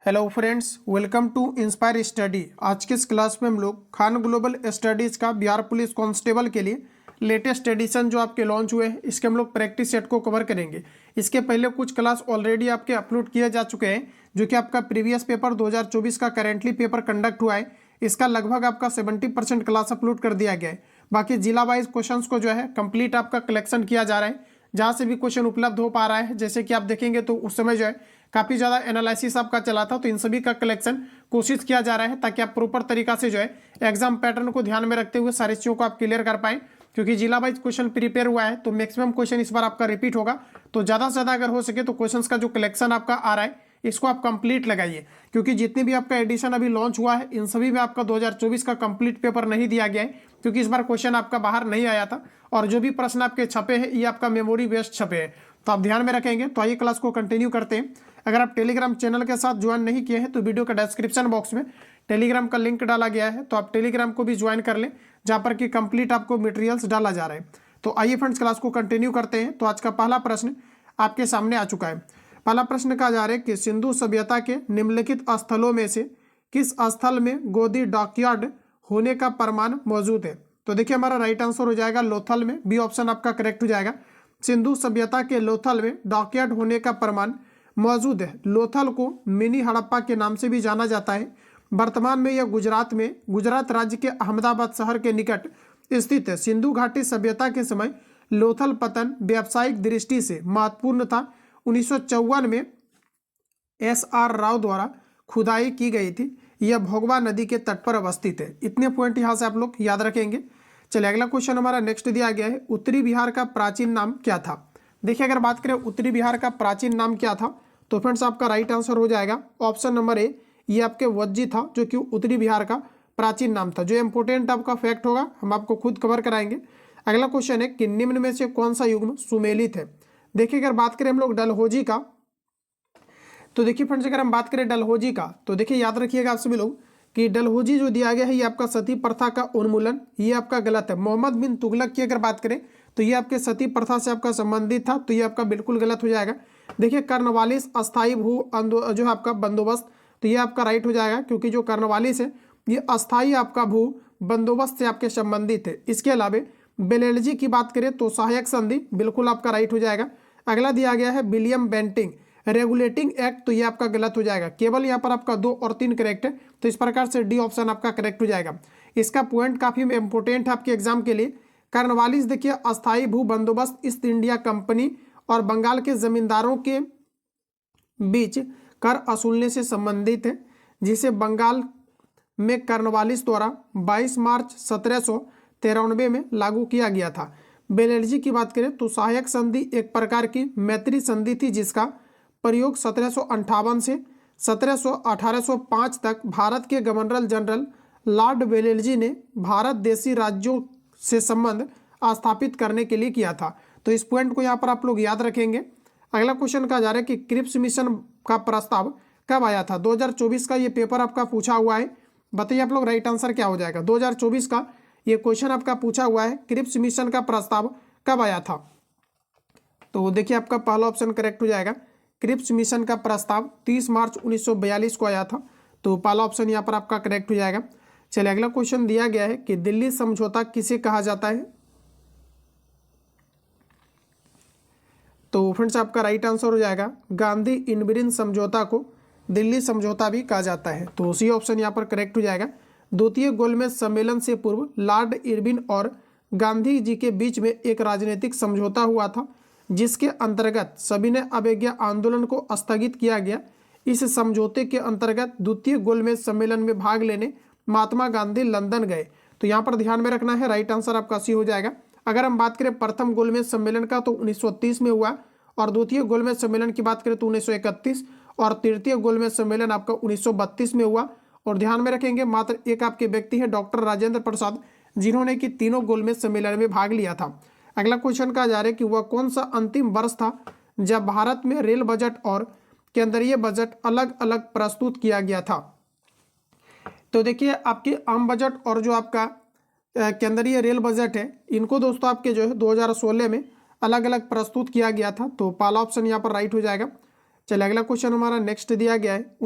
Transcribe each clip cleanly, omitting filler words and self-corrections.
Hello friends, welcome to inspire study. आज के इस क्लास में हम लोग खान ग्लोबल स्टडीज़ का बिहार पुलिस कांस्टेबल के लिए लेटेस्ट एडिशन जो आपके लॉन्च हुए हैं, इसके हम लोग प्रैक्टिस सेट को कवर करेंगे। इसके पहले कुछ क्लास ऑलरेडी आपके अपलोड किए जा चुके हैं, जो कि आपका प्रीवियस पेपर 2024 का करेंटली पेपर कंडक्ट हुआ है। इसका लगभग आपका 70% क्लास अपलोड कर दिया गया है। बाकी जिला वाइज क्वेश्चंस को जो है कंप्लीट आपका कलेक्शन किया जा रहा है, जहाँ से भी क्वेश्चन उपलब्ध हो पा रहा है। जैसे कि आप देखेंगे तो उस समय जो है काफ़ी ज़्यादा एनालिसिस आपका चला था, तो इन सभी का कलेक्शन कोशिश किया जा रहा है ताकि आप प्रॉपर तरीका से जो है एग्जाम पैटर्न को ध्यान में रखते हुए सारी चीज़ों को आप क्लियर कर पाएं। क्योंकि जिला वाइज क्वेश्चन प्रिपेयर हुआ है तो मैक्सिमम क्वेश्चन इस बार आपका रिपीट होगा, तो ज़्यादा से ज़्यादा अगर हो सके तो क्वेश्चंस का जो कलेक्शन आपका आ रहा है इसको आप कंप्लीट लगाइए। क्योंकि जितने भी आपका एडिशन अभी लॉन्च हुआ है इन सभी में आपका 2024 का कंप्लीट पेपर नहीं दिया गया है, क्योंकि इस बार क्वेश्चन आपका बाहर नहीं आया था और जो भी प्रश्न आपके छपे हैं ये आपका मेमोरी बेस्ड छपे हैं, तो आप ध्यान में रखेंगे। तो आइए क्लास को कंटिन्यू करते हैं। अगर आप टेलीग्राम चैनल के साथ ज्वाइन नहीं किए हैं तो वीडियो का डिस्क्रिप्शन बॉक्स में टेलीग्राम का लिंक डाला गया है, तो आप टेलीग्राम को भी ज्वाइन कर लें, जहाँ पर कि कंप्लीट आपको मटेरियल्स डाला जा रहा है। तो आइए फ्रेंड्स क्लास को कंटिन्यू करते हैं। तो आज का पहला प्रश्न आपके सामने आ चुका है। पहला प्रश्न कहा जा रहा है कि सिंधु सभ्यता के निम्नलिखित स्थलों में से किस स्थल में गोदी डॉकयार्ड होने का प्रमाण मौजूद है। तो देखिए हमारा राइट आंसर हो जाएगा लोथल में, बी ऑप्शन आपका करेक्ट हो जाएगा। सिंधु सभ्यता के लोथल में डॉकयार्ड होने का प्रमाण मौजूद है। लोथल को मिनी हड़प्पा के नाम से भी जाना जाता है। वर्तमान में यह गुजरात राज्य के अहमदाबाद शहर के निकट स्थित है। सिंधु घाटी सभ्यता के समय लोथल पतन व्यावसायिक दृष्टि से महत्वपूर्ण था। 1954 में SR राव द्वारा खुदाई की गई थी। यह भोगवा नदी के तट पर अवस्थित है। इतने पॉइंट यहाँ से आप लोग याद रखेंगे। चलिए अगला क्वेश्चन हमारा नेक्स्ट दिया गया है, उत्तरी बिहार का प्राचीन नाम क्या था। देखिए अगर बात करें उत्तरी बिहार का प्राचीन नाम क्या था, तो फ्रेंड्स आपका राइट आंसर हो जाएगा ऑप्शन नंबर ए, ये आपके वज्जी था, जो कि उत्तरी बिहार का प्राचीन नाम था। जो इंपोर्टेंट आपका फैक्ट होगा हम आपको खुद कवर कराएंगे। अगला क्वेश्चन है कि निम्न में से कौन सा युग्म सुमेलित है। देखिए अगर बात करें हम लोग डलहौजी का, तो देखिए फ्रेंड्स अगर हम बात करें डलहौजी का, तो देखिए याद रखिएगा आप सभी लोग कि डलहौजी जो दिया गया है ये आपका सती प्रथा का उन्मूलन, ये आपका गलत है। मोहम्मद बिन तुगलक की अगर बात करें तो ये आपके सती प्रथा से आपका संबंधित था, तो ये आपका बिल्कुल गलत हो जाएगा। देखिए कर्नवालिस अस्थायी भू जो है आपका बंदोबस्त, तो ये आपका राइट हो जाएगा, क्योंकि जो कर्नवालिस है ये अस्थायी आपका भू बंदोबस्त से आपके संबंधित है। इसके अलावा बेलेलजी की बात करें तो सहायक संधि, बिल्कुल आपका राइट हो जाएगा। अगला दिया गया है विलियम बेंटिंग रेगुलेटिंग एक्ट, तो ये आपका गलत हो जाएगा। केवल यहाँ पर आपका 2 और 3 करेक्ट है, तो इस प्रकार से डी ऑप्शन आपका करेक्ट हो जाएगा। इसका पॉइंट काफी इंपोर्टेंट है आपके एग्जाम के लिए। कर्नवालिस देखिए अस्थायी भू बंदोबस्त ईस्ट इंडिया कंपनी और बंगाल के जमींदारों के बीच कर वसूलने से संबंधित है, जिसे बंगाल में कर्नवालिस द्वारा 22 मार्च 1793 में लागू किया गया था। बेलेलजी की बात करें तो सहायक संधि एक प्रकार की मैत्री संधि थी, जिसका प्रयोग 1758 से 1805 तक भारत के गवर्नर जनरल लॉर्ड बेलेलजी ने भारत देशी राज्यों से संबंध स्थापित करने के लिए किया था। तो इस पॉइंट को यहाँ पर आप लोग याद रखेंगे। अगला क्वेश्चन कहा जा रहा है कि क्रिप्स मिशन का प्रस्ताव कब आया था। 2024 का ये पेपर आपका पूछा हुआ है, बताइए आप लोग राइट आंसर क्या हो जाएगा। 2024 का ये क्वेश्चन आपका पूछा हुआ है, क्रिप्स मिशन का प्रस्ताव कब आया था। तो देखिए आपका पहला ऑप्शन करेक्ट हो जाएगा। क्रिप्स मिशन का प्रस्ताव 30 मार्च 1942 को आया था, तो पहला ऑप्शन यहाँ पर आपका करेक्ट हो जाएगा। चलिए अगला क्वेश्चन दिया गया है कि दिल्ली समझौता किसे कहा जाता है। तो फ्रेंड्स आपका राइट आंसर हो जाएगा गांधी इनबिरिन समझौता को दिल्ली समझौता भी कहा जाता है, तो उसी ऑप्शन यहाँ पर करेक्ट हो जाएगा। द्वितीय गोलमेज सम्मेलन से पूर्व लॉर्ड इरविन और गांधी जी के बीच में एक राजनीतिक समझौता हुआ था, जिसके अंतर्गत सविनय अवज्ञा आंदोलन को स्थगित किया गया। इस समझौते के अंतर्गत द्वितीय गोलमेज सम्मेलन में भाग लेने महात्मा गांधी लंदन गए, तो यहाँ पर ध्यान में रखना है, राइट आंसर आपका सी हो जाएगा। अगर हम बात करें प्रथम गोलमेज सम्मेलन का तो 1930 में हुआ, और द्वितीय गोलमेज सम्मेलन की बात करें तो 1931, और तृतीय गोलमेज सम्मेलन आपका 1932 में हुआ। और ध्यान में रखेंगे मात्र एक आपके व्यक्ति है डॉक्टर राजेंद्र प्रसाद, जिन्होंने कि तीनों गोलमेज सम्मेलन में भाग लिया था। अगला क्वेश्चन कहा जा रहा है कि वह कौन सा अंतिम वर्ष था जब भारत में रेल बजट और केंद्रीय बजट अलग अलग प्रस्तुत किया गया था। तो देखिए आपके आम बजट और जो आपका केंद्रीय रेल बजट है, इनको दोस्तों आपके जो है 2016 में अलग अलग प्रस्तुत किया गया था, तो पहला ऑप्शन यहाँ पर राइट हो जाएगा। चलिए अगला क्वेश्चन हमारा नेक्स्ट दिया गया है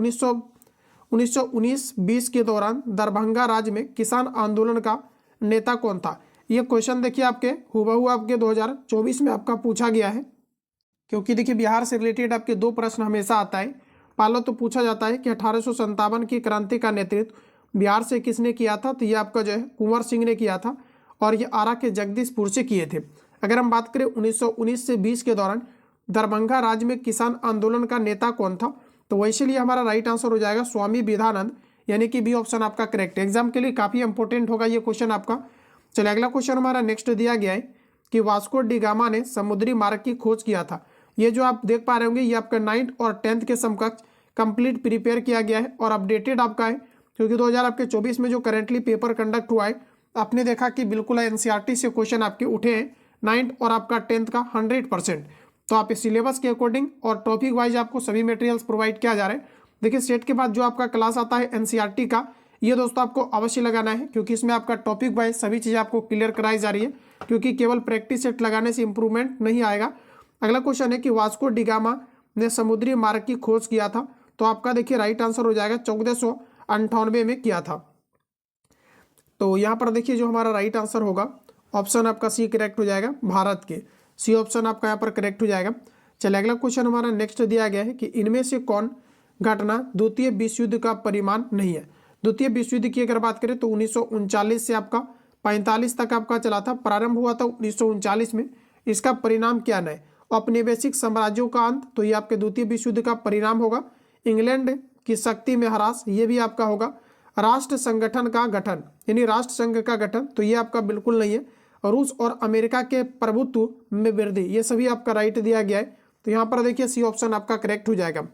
1919-20 के दौरान दरभंगा राज्य में किसान आंदोलन का नेता कौन था। ये क्वेश्चन देखिए आपके हूबहू आपके 2024 में आपका पूछा गया है, क्योंकि देखिए बिहार से रिलेटेड आपके दो प्रश्न हमेशा आता है। पहला तो पूछा जाता है कि 1857 की क्रांति का नेतृत्व बिहार से किसने किया था, तो ये आपका जो है कुंवर सिंह ने किया था और ये आरा के जगदीशपुर से किए थे। अगर हम बात करें 1919 से 20 के दौरान दरभंगा राज्य में किसान आंदोलन का नेता कौन था, तो वैसे लिए हमारा राइट आंसर हो जाएगा स्वामी विवेकानंद, यानी कि बी ऑप्शन आपका करेक्ट। एग्जाम के लिए काफी इंपॉर्टेंट होगा ये क्वेश्चन आपका। चलिए अगला क्वेश्चन हमारा नेक्स्ट दिया गया है कि वास्को डी गामा ने समुद्री मार्ग की खोज किया था। ये जो आप देख पा रहे होंगे ये आपका 9th और 10th के समकक्ष कंप्लीट प्रिपेयर किया गया है और अपडेटेड आपका है, क्योंकि 2024 में जो करेंटली पेपर कंडक्ट हुआ है आपने देखा कि बिल्कुल एनसीईआरटी से क्वेश्चन आपके उठे हैं 9th और आपका 10th का 100%। तो आप इस सिलेबस के अकॉर्डिंग और टॉपिक वाइज आपको सभी मटेरियल्स प्रोवाइड किया जा रहा है। देखिए सेट के बाद जो आपका क्लास आता है एनसीईआरटी का, ये दोस्तों आपको अवश्य लगाना है, क्योंकि इसमें आपका टॉपिक वाइज सभी चीज़ें आपको क्लियर कराई जा रही है, क्योंकि केवल प्रैक्टिस सेट लगाने से इंप्रूवमेंट नहीं आएगा। अगला क्वेश्चन है कि वास्को डी गामा ने समुद्री मार्ग की खोज किया था, तो आपका देखिए राइट आंसर हो जाएगा 1498 में किया था। तो यहाँ पर देखिए जो हमारा राइट आंसर होगा ऑप्शन आपका सी करेक्ट हो जाएगा, भारत के सी ऑप्शन आपका यहाँ पर करेक्ट हो जाएगा। चलिए अगला क्वेश्चन हमारा नेक्स्ट दिया गया है कि इनमें से कौन घटना द्वितीय विश्व युद्ध का परिणाम नहीं है। द्वितीय विश्व युद्ध की अगर बात करें तो 1939 से आपका 45 तक आपका चला था, प्रारंभ हुआ था 1939 में। इसका परिणाम क्या न है, औपनिवेशिक साम्राज्यों का अंत, तो ये आपके द्वितीय विश्व युद्ध का परिणाम होगा। इंग्लैंड की शक्ति में ह्रास, ये भी आपका होगा। राष्ट्र संगठन का गठन यानी राष्ट्र संघ का गठन, तो ये आपका बिल्कुल नहीं है। रूस और अमेरिका के प्रभुत्व में वृद्धि, ये सभी आपका राइट दिया गया है, तो यहाँ पर देखिए सी ऑप्शन आपका करेक्ट हो जाएगा।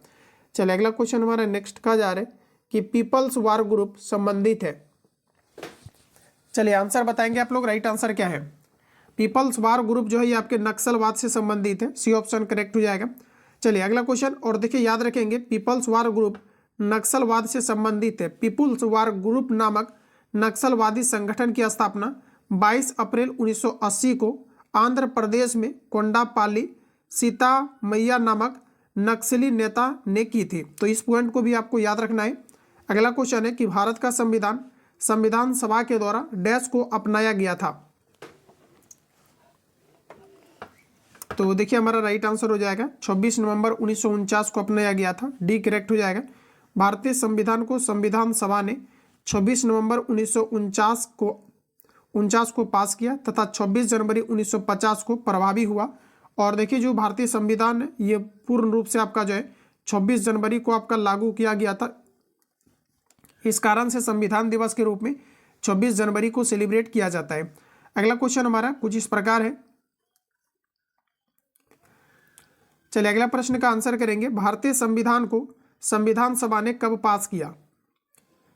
चलिए अगला क्वेश्चन हमारा नेक्स्ट का जा रहा है कि पीपल्स वार ग्रुप संबंधित है। चलिए आंसर बताएंगे आप लोग, राइट आंसर क्या है। पीपल्स वार ग्रुप जो है ये आपके नक्सलवाद से संबंधित है, सी ऑप्शन करेक्ट हो जाएगा। चलिए अगला क्वेश्चन, और देखिए याद रखेंगे पीपल्स वार ग्रुप नक्सलवाद से संबंधित है। पीपल्स वार ग्रुप नामक नक्सलवादी संगठन की स्थापना 22 अप्रैल 1980 को आंध्र प्रदेश में कोंडापाली सीता मैया नामक नक्सली नेता ने की थी, तो इस पॉइंट को भी आपको याद रखना है। अगला क्वेश्चन है कि भारत का संविधान सभा के द्वारा डैश को अपनाया गया था, तो देखिए हमारा राइट आंसर हो जाएगा 26 नवंबर 1949 को अपनाया गया था, डी करेक्ट हो जाएगा। भारतीय संविधान को संविधान सभा ने 26 नवंबर 1949 को पास किया तथा 26 जनवरी 1950 को प्रभावी हुआ। और देखिए जो भारतीय संविधान ये पूर्ण रूप से आपका जो है 26 जनवरी को आपका लागू किया गया था। इस कारण से संविधान दिवस के रूप में 26 जनवरी को सेलिब्रेट किया जाता है। अगला क्वेश्चन हमारा कुछ इस प्रकार है। चलिए अगला प्रश्न का आंसर करेंगे, भारतीय संविधान को संविधान सभा ने कब पास किया।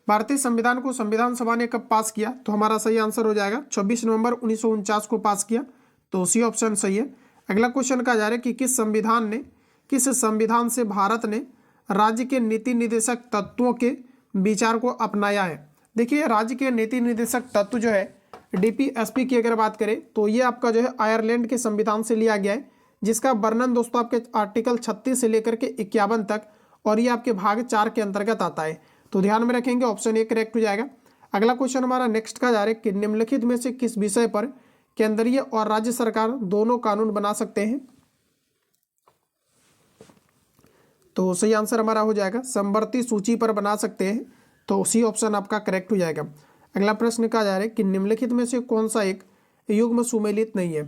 भारतीय संविधान को संविधान सभा ने कब पास किया, तो हमारा सही आंसर हो जाएगा 26 नवंबर 1949 को पास किया, तो सी ऑप्शन सही है। अगला क्वेश्चन का जा रहा है कि किस संविधान से भारत ने राज्य के नीति निर्देशक तत्वों के विचार को अपनाया है। देखिए राज्य के नीति निर्देशक तत्व जो है डीपीएसपी की अगर बात करें तो ये आपका जो है आयरलैंड के संविधान से लिया गया है, जिसका वर्णन दोस्तों आपके आर्टिकल 36 से लेकर के 51 तक, और ये आपके भाग 4 के अंतर्गत आता है, तो ध्यान में रखेंगे ऑप्शन ए करेक्ट हो जाएगा। अगला क्वेश्चन हमारा नेक्स्ट का जा रहा है कि निम्नलिखित में से किस विषय पर केंद्रीय और राज्य सरकार दोनों कानून बना सकते हैं, तो सही आंसर हमारा हो जाएगा समवर्ती सूची पर बना सकते हैं, तो सी ऑप्शन आपका करेक्ट हो जाएगा। अगला प्रश्न का जा रहा है कि निम्नलिखित में से कौन सा एक युग्म सुमेलित नहीं है।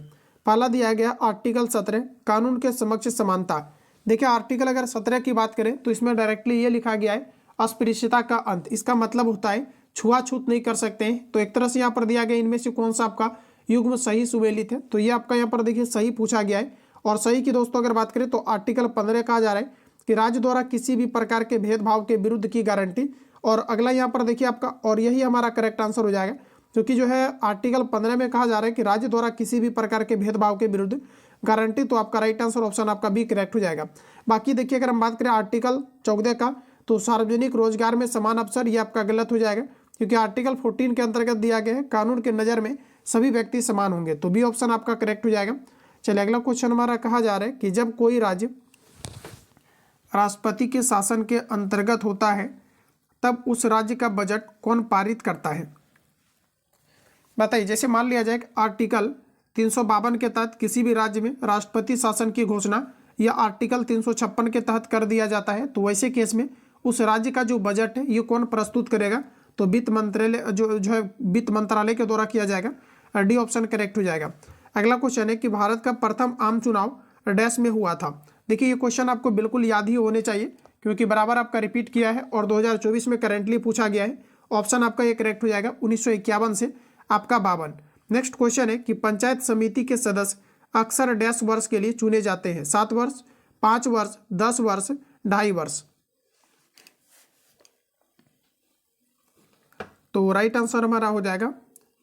पहला दिया गया आर्टिकल 17 कानून के समक्ष समानता। देखिए आर्टिकल अगर 17 की बात करें तो इसमें डायरेक्टली ये लिखा गया है अस्पृश्यता का अंत, इसका मतलब होता है छुआछूत नहीं कर सकते हैं, तो एक तरह से यहाँ पर दिया गया इनमें से कौन सा आपका युग्म सही सुमेलित है, तो ये आपका यहाँ पर देखिए सही पूछा गया है। और सही की दोस्तों अगर बात करें तो आर्टिकल 15 कहा जा रहा है कि राज्य द्वारा किसी भी प्रकार के भेदभाव के विरुद्ध की गारंटी, और अगला यहाँ पर देखिए आपका, और यही हमारा करेक्ट आंसर हो जाएगा, क्योंकि जो है आर्टिकल 15 में कहा जा रहा है कि राज्य द्वारा किसी भी प्रकार के भेदभाव के विरुद्ध गारंटी, तो आपका राइट आंसर ऑप्शन आपका बी करेक्ट हो जाएगा। बाकी देखिए अगर हम बात करें आर्टिकल 14 का, तो सार्वजनिक रोजगार में समान अवसर, ये आपका गलत हो जाएगा, क्योंकि आर्टिकल 14 के अंतर्गत दिया गया है कानून के नज़र में सभी व्यक्ति समान होंगे, तो बी ऑप्शन आपका करेक्ट हो जाएगा। चलिए अगला क्वेश्चन हमारा कहा जा रहा है कि जब कोई राज्य राष्ट्रपति के शासन के अंतर्गत होता है तब उस राज्य का बजट कौन पारित करता है? बताइए। जैसे मान लिया जाए आर्टिकल 352 के तहत किसी भी राज्य में राष्ट्रपति शासन की घोषणा या आर्टिकल 356 के तहत कर दिया जाता है, तो वैसे केस में उस राज्य का जो बजट है ये कौन प्रस्तुत करेगा? तो वित्त मंत्रालय जो है वित्त मंत्रालय के द्वारा किया जाएगा। डी ऑप्शन करेक्ट हो जाएगा। अगला क्वेश्चन है कि भारत का प्रथम आम चुनाव डैश में हुआ था। देखिए ये क्वेश्चन आपको बिल्कुल याद ही होने चाहिए क्योंकि बराबर आपका रिपीट किया है और 2024 में करेंटली पूछा गया है। ऑप्शन आपका ये करेक्ट हो जाएगा 1951 से आपका 52। नेक्स्ट क्वेश्चन है कि पंचायत समिति के सदस्य अक्सर डैश वर्ष के लिए चुने जाते हैं? 7 वर्ष, 5 वर्ष, 10 वर्ष, 2.5 वर्ष। तो राइट आंसर हमारा हो जाएगा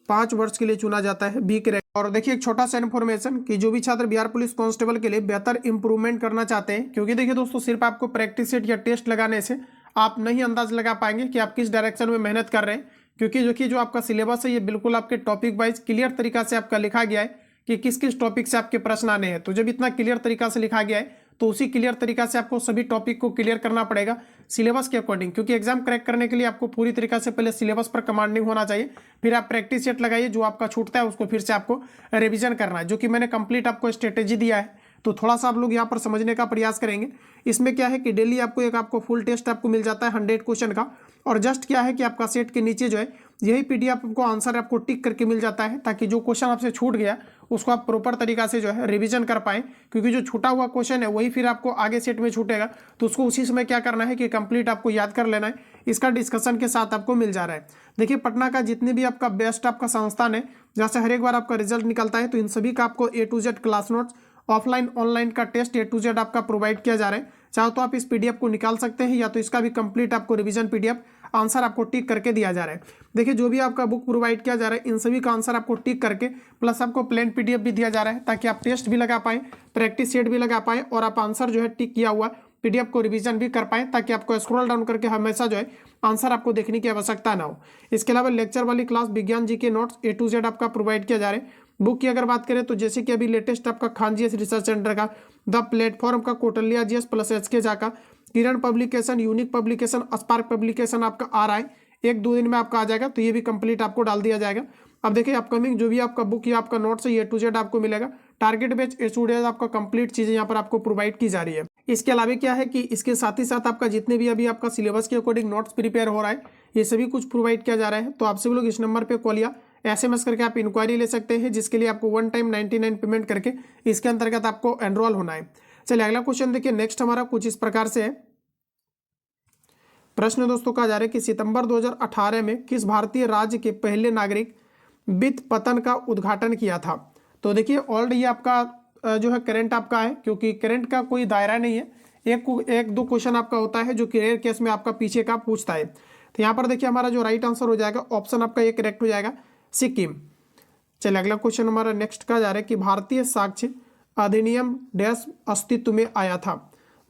5 वर्ष के लिए चुना जाता है, बी करेक्ट। और देखिए एक छोटा सा इन्फॉर्मेशन कि जो भी छात्र बिहार पुलिस कांस्टेबल के लिए बेहतर इंप्रूवमेंट करना चाहते हैं, क्योंकि देखिए दोस्तों सिर्फ आपको प्रैक्टिस सेट या टेस्ट लगाने से आप नहीं अंदाज लगा पाएंगे कि आप किस डायरेक्शन में मेहनत कर रहे हैं, क्योंकि देखिए जो आपका सिलेबस है ये बिल्कुल आपके टॉपिक वाइज क्लियर तरीका से आपका लिखा गया है कि किस किस टॉपिक से आपके प्रश्न आने हैं। तो जब इतना क्लियर तरीका से लिखा गया है तो उसी क्लियर तरीका से आपको सभी टॉपिक को क्लियर करना पड़ेगा सिलेबस के अकॉर्डिंग, क्योंकि एग्जाम क्रैक करने के लिए आपको पूरी तरीका से पहले सिलेबस पर कमांडिंग होना चाहिए, फिर आप प्रैक्टिस सेट लगाइए, जो आपका छूटता है उसको फिर से आपको रिवीजन करना है, जो कि मैंने कंप्लीट आपको स्ट्रेटेजी दिया है। तो थोड़ा सा आप लोग यहाँ पर समझने का प्रयास करेंगे। इसमें क्या है कि डेली आपको फुल टेस्ट आपको मिल जाता है 100 क्वेश्चन का, और जस्ट क्या है कि आपका सेट के नीचे जो है यही पीडीएफ आपको आंसर आपको टिक करके मिल जाता है, ताकि जो क्वेश्चन आपसे छूट गया उसको आप प्रॉपर तरीका से जो है रिवीजन कर पाएं, क्योंकि जो छूटा हुआ क्वेश्चन है वही फिर आपको आगे सेट में छूटेगा, तो उसको उसी समय क्या करना है कि कंप्लीट आपको याद कर लेना है। इसका डिस्कशन के साथ आपको मिल जा रहा है। देखिए पटना का जितने भी आपका बेस्ट आपका संस्थान है जहाँ से हर एक बार आपका रिजल्ट निकलता है, तो इन सभी का आपको A to Z class notes, offline online का टेस्ट A to Z आपका प्रोवाइड किया जा रहा है। चाहो तो आप इस पीडीएफ को निकाल सकते हैं, या तो इसका भी कंप्लीट आपको रिवीजन पीडीएफ आंसर आपको टिक करके दिया जा रहा है। देखिए जो भी आपका बुक प्रोवाइड किया जा रहा है इन सभी का आंसर आपको टिक करके प्लस आपको प्लेन पीडीएफ भी दिया जा रहा है, ताकि आप टेस्ट भी लगा पाएं, प्रैक्टिस सेट भी लगा पाएं, और आप आंसर जो है टिक किया हुआ पीडीएफ को रिवीजन भी कर पाएं, ताकि आपको स्क्रॉल डाउन करके हमेशा जो है आंसर आपको देखने की आवश्यकता ना हो। इसके अलावा लेक्चर वाली क्लास विज्ञान जी के नोट्स A to Z आपका प्रोवाइड किया जा रहा है। बुक की अगर बात करें तो जैसे कि अभी लेटेस्ट आपका खान जीएस रिसर्च सेंटर का, द प्लेटफॉर्म का, Kautilya GS plus HK Jha का, Kiran publication, unique publication, spark publication आपका आ रहा है, 1-2 दिन में आपका आ जाएगा, तो ये भी कंप्लीट आपको डाल दिया जाएगा। अब देखिए अपकमिंग जो भी आपका बुक या आपका नोट्स है A to Z आपको मिलेगा। टारगेट बैच स्टूडेंट आपका कंप्लीट चीजें यहाँ पर आपको प्रोवाइड की जा रही है। इसके अलावा क्या है कि इसके साथ ही साथ आपका जितने भी अभी आपका सिलेबस के अकॉर्डिंग नोट्स प्रिपेयर हो रहा है ये सभी कुछ प्रोवाइड किया जा रहा है। तो आप सभी लोग इस नंबर पे कॉल या SMS करके आप इंक्वायरी ले सकते हैं, जिसके लिए आपको 1 टाइम 99 पेमेंट करके इसके अंतर्गत आपको एनरोल होना है। चलिए अगला क्वेश्चन देखिए। नेक्स्ट हमारा कुछ इस प्रकार से है। प्रश्न दोस्तों कहा जा रहा है कि सितंबर 2018 में किस भारतीय राज्य के पहले नागरिक वित्त पतन का उद्घाटन किया था? तो देखिए ऑलरेडी ये आपका जो है करंट आपका है, क्योंकि करंट का कोई दायरा नहीं है, एक दो क्वेश्चन आपका होता है जो कि रेयर केस में आपका पीछे का पूछता है। तो यहाँ पर देखिए हमारा जो राइट आंसर हो जाएगा ऑप्शन आपका ये करेक्ट हो जाएगा, सिक्किम। चलिए अगला क्वेश्चन हमारा नेक्स्ट का जा रहा है कि भारतीय साक्ष्य अधिनियम डैश अस्तित्व में आया था?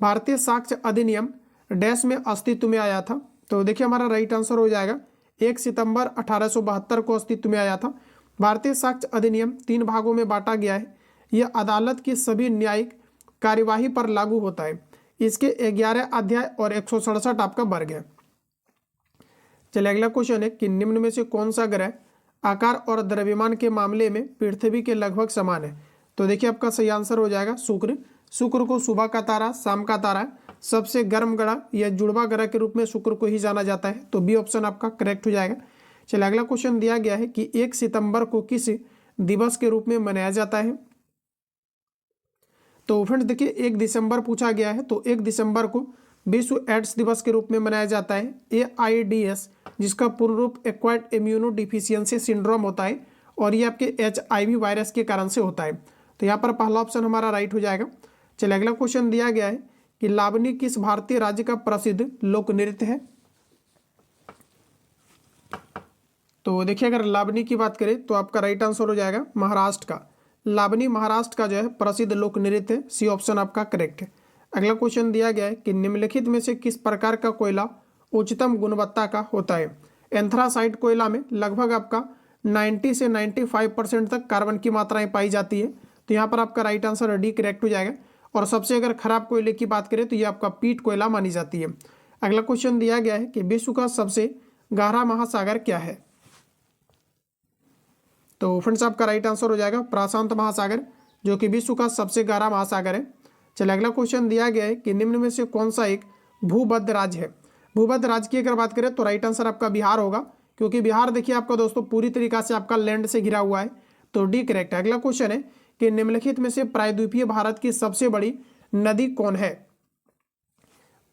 भारतीय साक्ष्य अधिनियम डैश में अस्तित्व में आया था? तो देखिए हमारा राइट आंसर हो जाएगा 1 सितंबर 1872 को अस्तित्व में आया था। भारतीय साक्ष्य अधिनियम 3 भागों में बांटा गया है। यह अदालत की सभी न्यायिक कार्यवाही पर लागू होता है। इसके 11 अध्याय और 167 आपका वर्ग है। चलिए अगला क्वेश्चन है कि निम्न में से कौन सा ग्रह आकार और द्रव्यमान के मामले में पृथ्वी के लगभग समान है? तो देखिए आपका सही आंसर हो जाएगा शुक्र। शुक्र को सुबह का तारा, शाम का तारा, सबसे गर्म ग्रह या जुड़वा ग्रह के रूप में शुक्र को ही जाना जाता है। तो बी ऑप्शन आपका करेक्ट हो जाएगा। चलिए अगला क्वेश्चन दिया गया है कि 1 सितंबर को किस दिवस के रूप में मनाया जाता है? तो फ्रेंड्स देखिए 1 दिसंबर पूछा गया है, तो 1 दिसंबर को विश्व एड्स दिवस के रूप में मनाया जाता है। AIDS जिसका पूर्ण रूप एक्वायर्ड इम्यूनो डिफिशियंसी सिंड्रोम होता है, और ये आपके HIV वायरस के कारण से होता है। तो यहाँ पर पहला ऑप्शन हमारा राइट हो जाएगा। चलिए अगला क्वेश्चन दिया गया है कि लावनी किस भारतीय राज्य का प्रसिद्ध लोक नृत्य है? तो देखिए अगर लावनी की बात करें तो आपका राइट आंसर हो जाएगा महाराष्ट्र का। लावनी महाराष्ट्र का जो है प्रसिद्ध लोक नृत्य है, सी ऑप्शन आपका करेक्ट है। अगला क्वेश्चन दिया गया है कि निम्नलिखित में से किस प्रकार का कोयला उच्चतम गुणवत्ता का होता है? एंथ्रासाइट कोयला में लगभग आपका 90 से 95% तक कार्बन की मात्राएं पाई जाती है। तो यहाँ पर आपका राइट आंसर डी करेक्ट हो जाएगा। और सबसे अगर खराब कोयले की बात करें तो ये आपका पीट कोयला मानी जाती है। अगला क्वेश्चन दिया गया है कि विश्व का सबसे गहरा महासागर क्या है। तो फ्रेंड्स आपका राइट आंसर हो जाएगा प्रशांत महासागर, जो कि विश्व का सबसे गहरा महासागर है। चलिए अगला क्वेश्चन दिया गया है कि निम्न में से कौन सा एक भूमध्य राज्य है। भूमध्य राज्य की अगर बात करें तो राइट आंसर आपका बिहार होगा, क्योंकि बिहार देखिए आपका दोस्तों पूरी तरीका से आपका लैंड से घिरा हुआ है, तो डी करेक्ट है। अगला क्वेश्चन है कि निम्नलिखित में से प्रायद्वीपीय भारत की सबसे बड़ी नदी कौन है।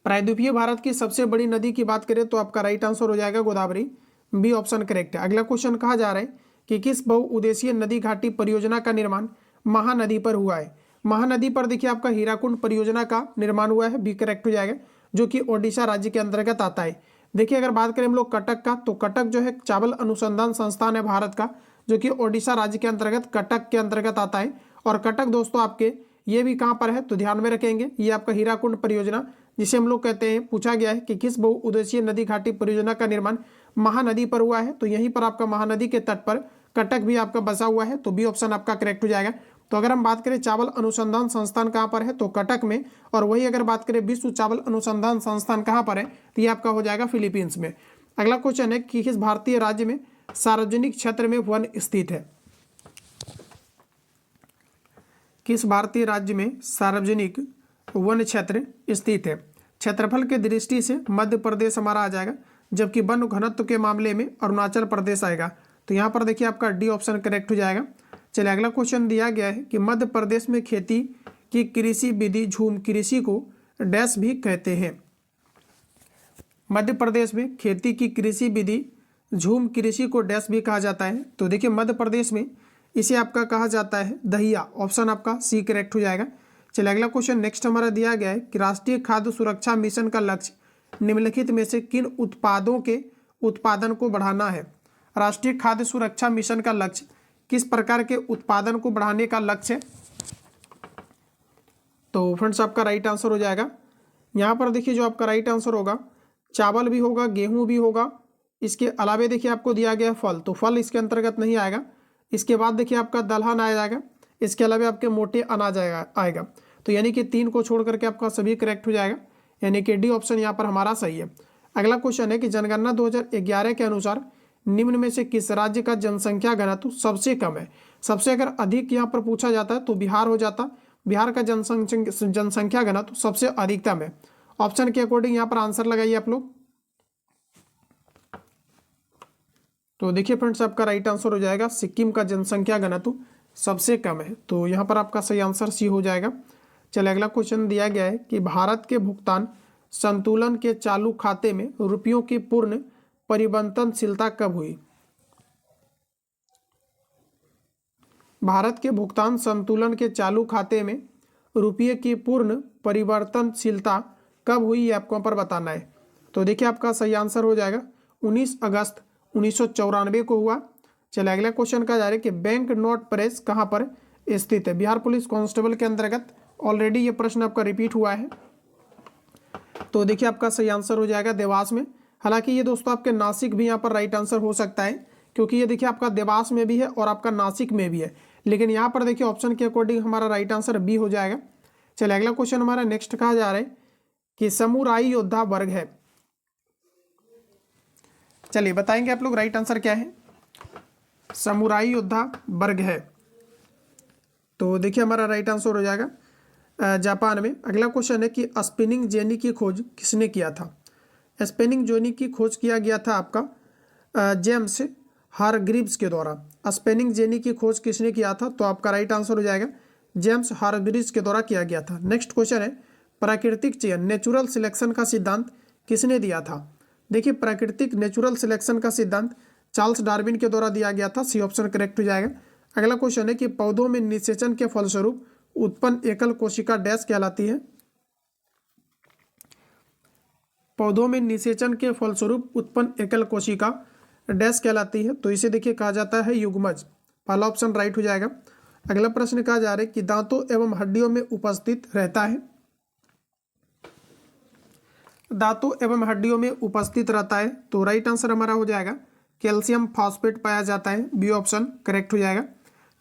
प्रायद्वीपीय भारत की सबसे बड़ी नदी की बात करें तो आपका राइट आंसर हो जाएगा गोदावरी, बी ऑप्शन करेक्ट है। अगला क्वेश्चन कहा जा रहा है कि किस बहुउद्देशीय नदी घाटी परियोजना का निर्माण महानदी पर हुआ है। महानदी पर देखिए आपका हीराकुंड परियोजना का निर्माण हुआ है, बी करेक्ट हो जाएगा, जो कि ओडिशा राज्य के अंतर्गत आता है। देखिए अगर बात करें हम लोग कटक का, तो कटक जो है चावल अनुसंधान संस्थान है भारत का, जो कि ओडिशा राज्य के अंतर्गत कटक के अंतर्गत आता है। और कटक दोस्तों आपके ये भी कहाँ पर है तो ध्यान में रखेंगे, ये आपका हीराकुंड परियोजना जिसे हम लोग कहते हैं, पूछा गया है कि किस बहुउद्देशीय नदी घाटी परियोजना का निर्माण महानदी पर हुआ है, तो यहीं पर आपका महानदी के तट पर कटक भी आपका बसा हुआ है, तो बी ऑप्शन आपका करेक्ट हो जाएगा। तो अगर हम बात करें चावल अनुसंधान संस्थान कहाँ पर है तो कटक में, और वही अगर बात करें विश्व चावल अनुसंधान संस्थान कहाँ पर है तो ये आपका हो जाएगा फिलीपींस में। अगला क्वेश्चन है कि किस भारतीय राज्य में सार्वजनिक क्षेत्र में वन स्थित है। किस भारतीय राज्य में सार्वजनिक वन क्षेत्र स्थित है। क्षेत्रफल के दृष्टि से मध्य प्रदेश हमारा आ जाएगा, जबकि वन घनत्व के मामले में अरुणाचल प्रदेश आएगा, तो यहाँ पर देखिए आपका डी ऑप्शन करेक्ट हो जाएगा। चलिए अगला क्वेश्चन दिया गया है कि मध्य प्रदेश में खेती की कृषि विधि झूम कृषि को डैश भी कहते हैं। मध्य प्रदेश में खेती की कृषि विधि झूम कृषि को डैश भी कहा जाता है, तो देखिए मध्य प्रदेश में इसे आपका कहा जाता है दहिया, ऑप्शन आपका सी करेक्ट हो जाएगा। चलिए अगला क्वेश्चन नेक्स्ट हमारा दिया गया है कि राष्ट्रीय खाद्य सुरक्षा मिशन का लक्ष्य निम्नलिखित में से किन उत्पादों के उत्पादन को बढ़ाना है। राष्ट्रीय खाद्य सुरक्षा मिशन का लक्ष्य किस प्रकार के उत्पादन को बढ़ाने का लक्ष्य है, तो फ्रेंड्स आपका राइट आंसर हो जाएगा यहाँ पर देखिए जो आपका राइट आंसर होगा चावल भी होगा, गेहूं भी होगा, इसके अलावे देखिए आपको दिया गया फल, तो फल इसके अंतर्गत नहीं आएगा। इसके बाद देखिए आपका दलहन आ जाएगा, इसके अलावा आपके मोटे अनाज आएगा, तो यानी कि 3 को छोड़ करके आपका सभी करेक्ट हो जाएगा, यानी कि डी ऑप्शन यहाँ पर हमारा सही है। अगला क्वेश्चन है कि जनगणना 2011 के अनुसार निम्न में से किस राज्य का जनसंख्या घनत्व सबसे कम है। सबसे अगर अधिक यहाँ पर पूछा जाता है तो बिहार हो जाता, बिहार का जनसंख्या घनत्व सबसे अधिकतम है। ऑप्शन के अकॉर्डिंग यहाँ पर आंसर लगाइए आप लोग। तो देखिए फ्रेंड्स आपका राइट आंसर हो जाएगा सिक्किम का जनसंख्या घनत्व सबसे कम है, तो यहाँ पर आपका सही आंसर सी हो जाएगा। चलिए अगला क्वेश्चन दिया गया है कि भारत के भुगतान संतुलन के चालू खाते में रुपयों की पूर्ण परिवर्तनशीलता कब हुई। भारत के भुगतान संतुलन के चालू खाते में रुपये की पूर्ण परिवर्तनशीलता कब हुई, ये आपको पर बताना है। तो देखिए आपका सही आंसर हो जाएगा 19 अगस्त 1994 को हुआ। चलिए अगला क्वेश्चन का जा रहा है कि बैंक नोट प्रेस कहाँ पर स्थित है। बिहार पुलिस कांस्टेबल के अंतर्गत ऑलरेडी ये प्रश्न आपका रिपीट हुआ है, तो देखिए आपका सही आंसर हो जाएगा देवास में। हालांकि ये दोस्तों आपके नासिक भी यहाँ पर राइट आंसर हो सकता है, क्योंकि ये देखिए आपका देवास में भी है और आपका नासिक में भी है, लेकिन यहाँ पर देखिए ऑप्शन के अकॉर्डिंग हमारा राइट आंसर बी हो जाएगा। चलिए अगला क्वेश्चन हमारा नेक्स्ट कहा जा रहा है कि समुराई योद्धा वर्ग है। चलिए बताएंगे आप लोग राइट आंसर क्या है। समुराई योद्धा वर्ग है, तो देखिए हमारा राइट आंसर हो जाएगा जापान में। अगला क्वेश्चन है कि स्पिनिंग जेनी की खोज किसने किया था। स्पिनिंग जेनी की खोज किया गया था आपका जेम्स हारग्रीव्स के द्वारा। स्पिनिंग जेनी की खोज किसने किया था, तो आपका राइट आंसर हो जाएगा जेम्स हारग्रीव्स के द्वारा किया गया था। नेक्स्ट क्वेश्चन है प्राकृतिक चयन नेचुरल सिलेक्शन का सिद्धांत किसने दिया था। देखिए प्राकृतिक नेचुरल सिलेक्शन का सिद्धांत चार्ल्स डार्विन के द्वारा दिया गया था, सी ऑप्शन करेक्ट हो जाएगा। अगला क्वेश्चन है कि पौधों में निषेचन के फलस्वरूप उत्पन्न एकल कोशिका डैश कहलाती है। पौधों में निषेचन के फलस्वरूप उत्पन्न एकल कोशिका डैश कहलाती है, तो इसे देखिए कहा जाता है युग्मज, पहला ऑप्शन राइट हो जाएगा। अगला प्रश्न कहा जा रहा है कि दांतों एवं हड्डियों में उपस्थित रहता है। दांतों एवं हड्डियों में उपस्थित रहता है, तो राइट आंसर हमारा हो जाएगा कैल्शियम फॉस्फेट पाया जाता है, बी ऑप्शन करेक्ट हो जाएगा।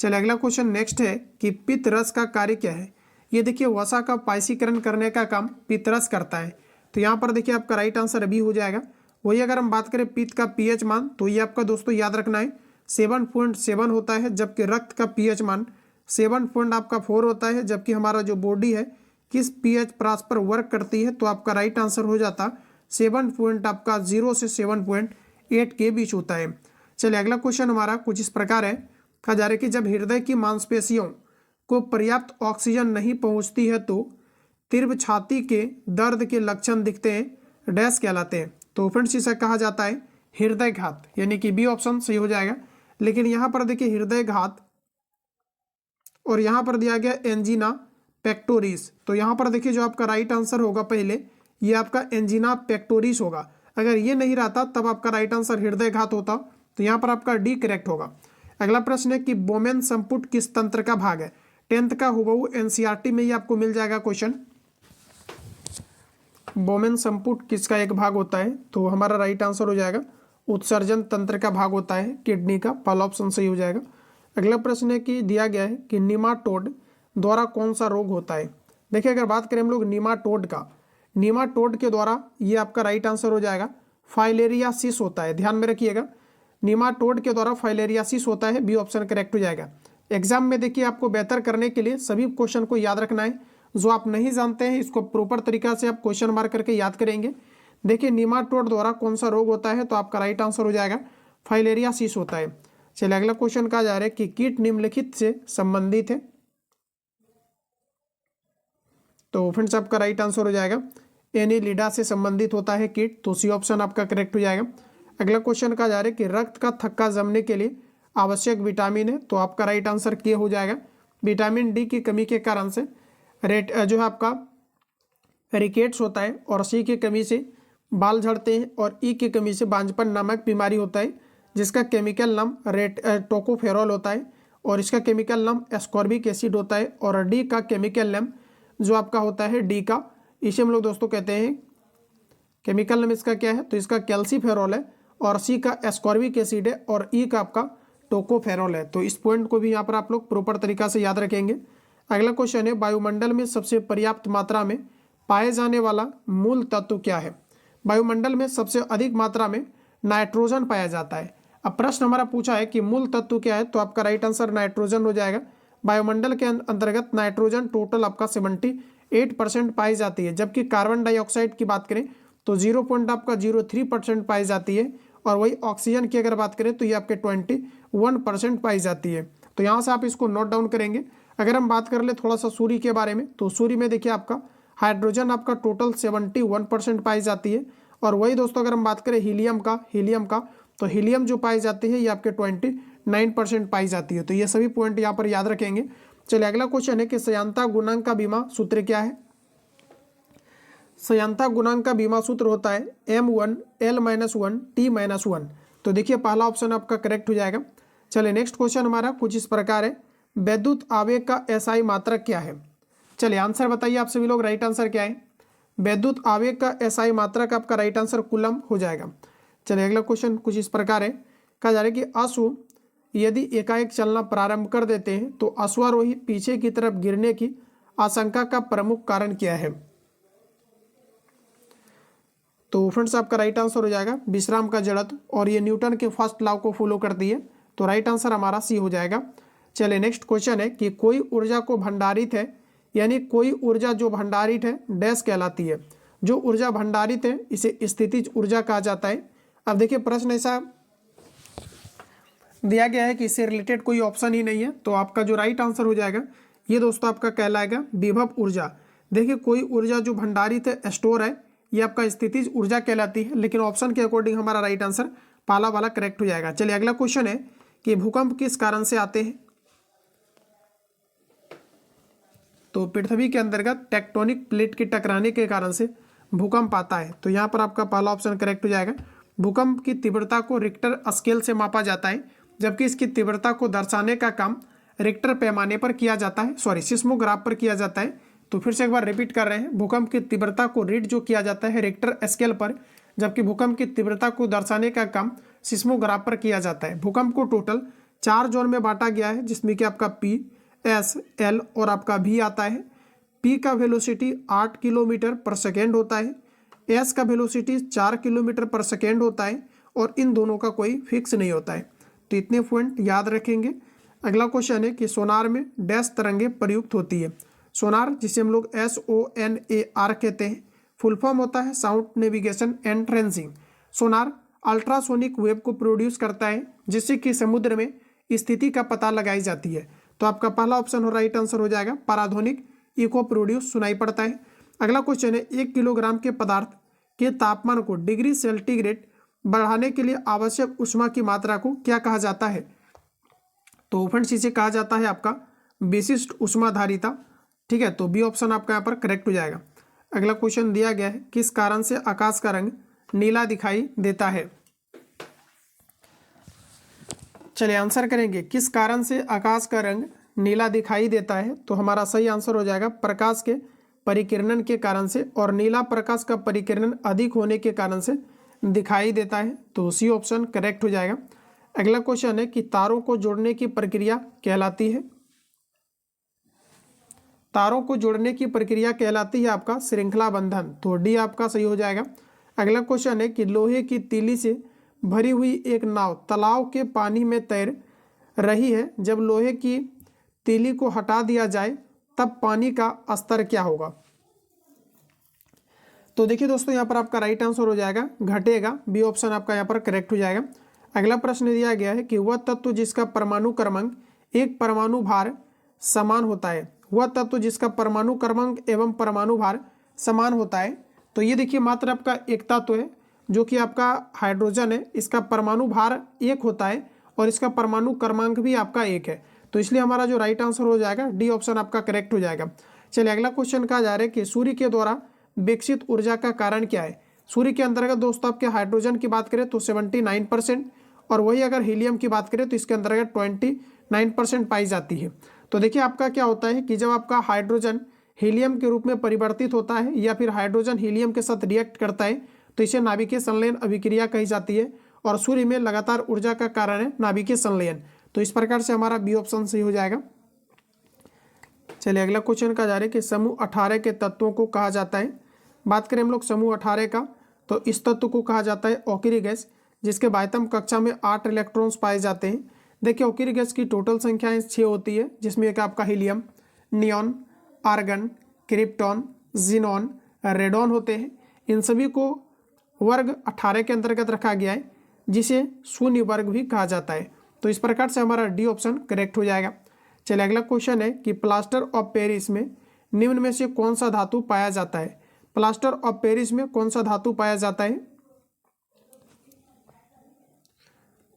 चलिए अगला क्वेश्चन नेक्स्ट है कि पित्त रस का कार्य क्या है। ये देखिए वसा का पाइसीकरण करने का काम पित्तरस करता है। तो यहाँ पर देखिए आपका राइट आंसर अभी हो जाएगा। वही अगर हम बात करें पित्त का पीएच मान, तो ये आपका दोस्तों याद रखना है 7.7 होता है, जबकि रक्त का पीएच मान 7.4 होता है। जबकि हमारा जो बॉडी है किस पीएच प्रास पर वर्क करती है, तो आपका राइट आंसर हो जाता 7.0 से 7.8 के बीच होता है। चलिए अगला क्वेश्चन हमारा कुछ इस प्रकार है। कहा जा रहा है कि जब हृदय की मांसपेशियों को पर्याप्त ऑक्सीजन नहीं पहुंचती है तो तीव्र छाती के दर्द के लक्षण दिखते हैं, डैश कहलाते हैं। तो फ्रेंड्स इसे कहा जाता है हृदय घात, यानी कि बी ऑप्शन सही हो जाएगा। लेकिन यहाँ पर देखिए हृदय घात और यहाँ पर दिया गया एंजीना पेक्टोरिस। तो यहाँ पर देखिए जो आपका राइट आंसर होगा पहले ये आपका एंजीना पेक्टोरिस होगा। अगर ये नहीं रहता तब आपका राइट आंसर हृदय घात होता। तो यहाँ पर आपका डी करेक्ट होगा। अगला प्रश्न है कि बोमेन संपुट किस तंत्र का भाग है। 10th का हुबहू एनसीईआरटी में ही आपको मिल जाएगा क्वेश्चन। बोमेन संपुट किसका एक भाग होता है, तो हमारा राइट आंसर हो जाएगा उत्सर्जन तंत्र का भाग होता है, किडनी का। पहला ऑप्शन सही हो जाएगा। अगला प्रश्न है कि दिया गया है कि निमाटोड द्वारा कौन सा रोग होता है। देखिए अगर बात करें हम लोग निमाटोड का, निमाटोड के द्वारा ये आपका राइट आंसर हो जाएगा फाइलेरियासिस होता है। ध्यान में रखिएगा निमाटोड के द्वारा फाइलेरियासिस होता है, बी ऑप्शन करेक्ट हो जाएगा। एग्जाम में देखिए आपको बेहतर करने के लिए सभी क्वेश्चन को याद रखना है। जो आप नहीं जानते हैं इसको प्रॉपर तरीका से आप क्वेश्चन मार्क करके याद करेंगे। देखिए निमाटोड द्वारा कौन सा रोग होता है, तो आपका राइट आंसर हो जाएगा फाइलेरियासिस होता है। चलिए अगला क्वेश्चन कहा जा रहा है कि कीट निम्नलिखित से संबंधित है। तो फ्रेंड्स आपका राइट आंसर हो जाएगा एनिलिडा से संबंधित होता है कीट, तो सी ऑप्शन आपका करेक्ट हो जाएगा। अगला क्वेश्चन कहा जा रहा है कि रक्त का थक्का जमने के लिए आवश्यक विटामिन है, तो आपका राइट आंसर के हो जाएगा। विटामिन डी की कमी के कारण से जो है आपका रिकेट्स होता है, और सी की कमी से बाल झड़ते हैं, और ई की कमी से बांझपन नामक बीमारी होता है, जिसका केमिकल नाम टोकोफेरॉल होता है, और इसका केमिकल नाम एस्कॉर्बिक एसिड होता है। और डी का केमिकल नाम जो आपका होता है डी का, इसे हम लोग दोस्तों कहते हैं, केमिकल नाम इसका क्या है, तो इसका कैल्सीफेरॉल है, और सी का एस्कॉर्बिक एसिड है, और ई का आपका टोकोफेरॉल है। तो इस पॉइंट को भी यहाँ पर आप लोग प्रॉपर तरीका से याद रखेंगे। अगला क्वेश्चन है वायुमंडल में सबसे पर्याप्त मात्रा में पाए जाने वाला मूल तत्व क्या है। वायुमंडल में सबसे अधिक मात्रा में नाइट्रोजन पाया जाता है। अब प्रश्न हमारा पूछा है कि मूल तत्व क्या है, तो आपका राइट आंसर नाइट्रोजन हो जाएगा। वायुमंडल के अंतर्गत नाइट्रोजन टोटल आपका 78% पाई जाती है, जबकि कार्बन डाइऑक्साइड की बात करें तो 0.03% पाई जाती है, और वही ऑक्सीजन की अगर बात करें तो ये आपके 21% पाई जाती है। तो यहाँ से आप इसको नोट डाउन करेंगे। अगर हम बात कर ले थोड़ा सा सूर्य के बारे में, तो सूर्य में देखिए आपका हाइड्रोजन आपका टोटल 71% पाई जाती है, और वही दोस्तों अगर हम बात करें हीलियम का तो हीलियम जो पाई जाती है ये आपके 29% पाई जाती है। तो ये सभी पॉइंट यहाँ पर याद रखेंगे। चलिए अगला क्वेश्चन है कि श्यानता गुणांक का बीमा सूत्र क्या है। श्यानता गुणांक का बीमा सूत्र होता है M1 L-1 T-1। तो देखिए पहला ऑप्शन आपका करेक्ट हो जाएगा। चलिए नेक्स्ट क्वेश्चन हमारा कुछ इस प्रकार है, वैद्युत आवेग का SI मात्रक क्या है। चलिए आंसर बताइए आप सभी लोग, राइट आंसर क्या है। वैद्युत आवेग का SI मात्रक आपका राइट आंसर कूलम हो जाएगा। चलिए अगला क्वेश्चन कुछ इस प्रकार है, कहा जा रहा है कि अश्व यदि एकाएक चलना प्रारंभ कर देते हैं तो अश्वारोही पीछे की तरफ गिरने की आशंका का प्रमुख कारण क्या है। तो फ्रेंड्स आपका राइट आंसर हो जाएगा विश्राम का जड़त्व, और ये न्यूटन के फर्स्ट लॉ को फॉलो करती है। तो राइट आंसर हमारा सी हो जाएगा। चलिए नेक्स्ट क्वेश्चन है कि कोई ऊर्जा को भंडारित है, यानी कोई ऊर्जा जो भंडारित है डैश कहलाती है। जो ऊर्जा भंडारित है इसे स्थितिज ऊर्जा कहा जाता है। अब देखिए प्रश्न ऐसा दिया गया है कि इससे रिलेटेड कोई ऑप्शन ही नहीं है, तो आपका जो राइट आंसर हो जाएगा ये दोस्तों आपका कहलाएगा विभव ऊर्जा। देखिए कोई ऊर्जा जो भंडारित है, स्टोर है, ये आपका स्थितिज ऊर्जा कहलाती है, लेकिन ऑप्शन के अकॉर्डिंग हमारा राइट आंसर पहला वाला करेक्ट हो जाएगा। चलिए अगला क्वेश्चन है कि भूकंप किस कारण से आते हैं। तो पृथ्वी के अंतर्गत टेक्टोनिक प्लेट के टकराने के कारण से भूकंप आता है। तो यहाँ पर आपका पहला ऑप्शन करेक्ट हो जाएगा। भूकंप की तीव्रता को रिक्टर स्केल से मापा जाता है, जबकि इसकी तीव्रता को दर्शाने का काम रिक्टर पैमाने पर किया जाता है, सिस्मोग्राफ पर किया जाता है। तो फिर से एक बार रिपीट कर रहे हैं, भूकंप की तीव्रता को रीड जो किया जाता है रिक्टर स्केल पर, जबकि भूकंप की तीव्रता को दर्शाने का काम सिस्मोग्राफ पर किया जाता है। भूकंप को टोटल 4 जोन में बांटा गया है, जिसमें कि आपका P, S, L और आपका V आता है। पी का वेलोसिटी 8 किलोमीटर पर सेकेंड होता है, एस का वेलोसिटी 4 किलोमीटर पर सेकेंड होता है और इन दोनों का कोई फिक्स नहीं होता है। तो इतने पॉइंट याद रखेंगे। अगला क्वेश्चन है कि सोनार में डैश तरंगे प्रयुक्त होती है। सोनार जिसे हम लोग SONAR कहते हैं, फुल फॉर्म होता है sound navigation and ranging. Sonar ultrasonic wave को प्रोड्यूस करता है जिससे कि समुद्र में स्थिति का पता लगाई जाती है। तो आपका पहला ऑप्शन हो राइट आंसर हो जाएगा, पराध्वनिक इको प्रोड्यूस सुनाई पड़ता है। अगला क्वेश्चन है 1 किलोग्राम के पदार्थ के तापमान को डिग्री सेंटीग्रेड बढ़ाने के लिए आवश्यक ऊष्मा की मात्रा को क्या कहा जाता है। तो फ्रेंड्स इसे कहा जाता है आपका विशिष्ट ऊष्माधारिता। ठीक है, तो बी ऑप्शन आपका यहाँ पर करेक्ट हो जाएगा। अगला क्वेश्चन दिया गया है किस कारण से आकाश का रंग नीला दिखाई देता है। चलिए आंसर करेंगे, किस कारण से आकाश का रंग नीला दिखाई देता है। तो हमारा सही आंसर हो जाएगा प्रकाश के परिकिरणन के कारण से, और नीला प्रकाश का परिकिरणन अधिक होने के कारण से दिखाई देता है। तो सी ऑप्शन करेक्ट हो जाएगा। अगला क्वेश्चन है कि तारों को जोड़ने की प्रक्रिया कहलाती है। तारों को जोड़ने की प्रक्रिया कहलाती है आपका श्रृंखला बंधन। तो डी आपका सही हो जाएगा। अगला क्वेश्चन है कि लोहे की तीली से भरी हुई एक नाव तालाब के पानी में तैर रही है, जब लोहे की तीली को हटा दिया जाए तब पानी का स्तर क्या होगा। तो देखिए दोस्तों यहाँ पर आपका राइट आंसर हो जाएगा घटेगा। बी ऑप्शन आपका यहाँ पर करेक्ट हो जाएगा। अगला प्रश्न दिया गया है कि वह तत्व जिसका परमाणु क्रमांक एक परमाणु भार समान होता है। वह तत्व जिसका परमाणु क्रमांक एवं परमाणु भार समान होता है। तो ये देखिए मात्र आपका एक तत्व है जो कि आपका हाइड्रोजन है, इसका परमाणु भार 1 होता है और इसका परमाणु क्रमांक भी आपका 1 है। तो इसलिए हमारा जो राइट आंसर हो जाएगा डी ऑप्शन आपका करेक्ट हो जाएगा। चलिए अगला क्वेश्चन कहा जा रहा है कि सूर्य के द्वारा विकसित ऊर्जा का कारण क्या है। सूर्य के अंतर्गत दोस्तों आपके हाइड्रोजन की बात करें तो 79%, और वही अगर हीलियम की बात करें तो इसके अंतर्गत 29% पाई जाती है। तो देखिए आपका क्या होता है कि जब आपका हाइड्रोजन हीलियम के रूप में परिवर्तित होता है या फिर हाइड्रोजन हीलियम के साथ रिएक्ट करता है तो इसे नाभिकीय संलयन अभिक्रिया कही जाती है, और सूर्य में लगातार ऊर्जा का कारण है नाभिकीय संलयन। तो इस प्रकार से हमारा बी ऑप्शन सही हो जाएगा। चलिए अगला क्वेश्चन का जा रहा है कि समूह 18 के तत्वों को कहा जाता है। बात करें हम लोग समूह 18 का, तो इस तत्व को कहा जाता है ओकिरी गैस, जिसके बाह्यतम कक्षा में 8 इलेक्ट्रॉन्स पाए जाते हैं। देखिए ओकिरी गैस की टोटल संख्याएं 6 होती है, जिसमें एक आपका helium, neon, argon, krypton, xenon, radon होते हैं। इन सभी को वर्ग 18 के अंतर्गत रखा गया है, जिसे शून्य वर्ग भी कहा जाता है। तो इस प्रकार से हमारा डी ऑप्शन करेक्ट हो जाएगा। चलिए अगला क्वेश्चन है कि प्लास्टर ऑफ पेरिस में निम्न में से कौन सा धातु पाया जाता है। प्लास्टर ऑफ पेरिस में कौन सा धातु पाया जाता है।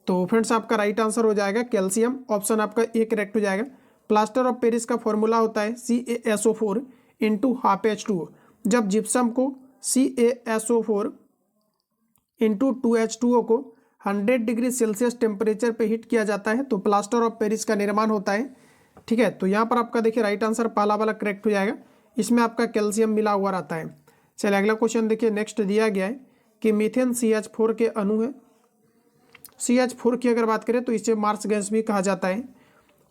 तो फ्रेंड्स आपका राइट आंसर हो जाएगा कैल्शियम, ऑप्शन आपका ए करेक्ट हो जाएगा। प्लास्टर ऑफ पेरिस का फॉर्मूला होता है CaSO4 × ½ जब जिप्सम को CaSO4 × 2H2O को 100 डिग्री सेल्सियस टेम्परेचर पे हीट किया जाता है तो प्लास्टर ऑफ पेरिस का निर्माण होता है। ठीक है, तो यहाँ पर आपका देखिए राइट आंसर पहला वाला करेक्ट हो जाएगा, इसमें आपका कैल्शियम मिला हुआ रहता है। चलिए अगला क्वेश्चन देखिए नेक्स्ट दिया गया है कि मीथेन CH4 के अणु है। CH4 की अगर बात करें तो इसे मार्स गैस भी कहा जाता है,